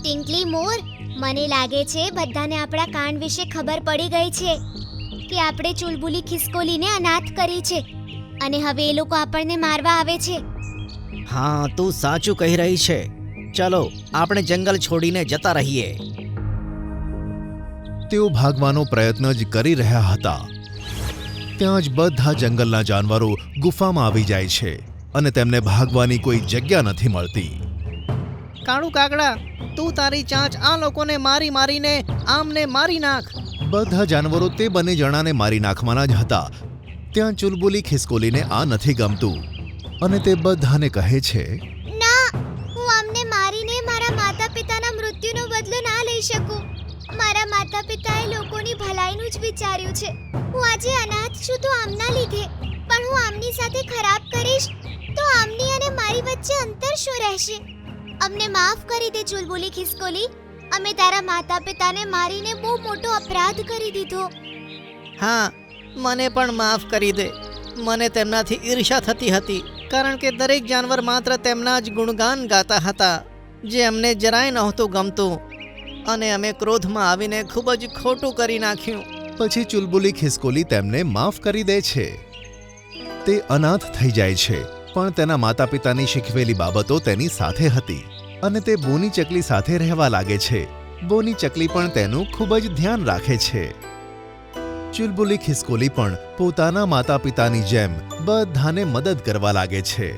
ટિંકલી મોર, મને લાગે છે બધાને આપણા કાંડ વિશે ખબર પડી ગઈ છે કે આપણે ચુલબુલી ખિસકોલીને અનાથ કરી છે અને હવે એ લોકો આપણને મારવા આવે છે. હા, તું સાચું કહી રહી છે. ચલો આપણે જંગલ છોડીને જતા રહીએ. તેઓ ભાગવાનો પ્રયત્ન જ કરી રહ્યા હતા. ત્યાં જ બધા જંગલના જાનવરો ગુફામાં આવી જાય છે અને તેમને ભાગવાની કોઈ જગ્યા નથી મળતી. કાળુ કાગડા, તું તારી ચાંચ આ લોકોને મારી મારીને આમને મારી નાખ. બધા જાનવરો તે બંને જણાને મારી નાખવાના જ હતા. ત્યાં ચુલબુલી ખિસકોલીને આ નથી ગમતું અને તે બધાને કહે છે, ના, હું આમને મારીને મારા માતા પિતાના મૃત્યુનો બદલો ના લઈ શકું. મારા માતા પિતાએ લોકોની ભલાઈનું જ વિચાર્યું છે. હું આજે અનાથ છું તો આમના લીધે, પણ હું આમની સાથે ખરાબ કરીશ તો આમની અને મારી વચ્ચે અંતર શું રહેશે? અમને માફ કરી દે ચુલબુલી ખિસકોલી. અમે તારા માતા પિતાને મારીને બહુ મોટો અપરાધ કરી દીધો. હા, મને પણ માફ કરી દે. મને તેમનાથી ઈર્ષ્યા થતી હતી, કારણ કે દરેક જાનવર માત્ર તેમના જ ગુણગાન ગાતા હતા, જે અમને જરાય નહોતું ગમતું, અને અમે ક્રોધમાં આવીને ખૂબ જ ખોટું કરી નાખ્યું. પછી ચુલબુલી ખિસકોલી તેમને માફ કરી દે છે. તે અનાથ થઈ જાય છે, પણ તેના માતા પિતાની શીખવેલી બાબતો તેની સાથે હતી અને તે બોની ચકલી સાથે રહેવા લાગે છે. બોની ચકલી પણ તેનું ખૂબ જ ધ્યાન રાખે છે. ચુલબુલી ખિસકોલી પણ પોતાના માતા પિતાની જેમ બધાને મદદ કરવા લાગે છે.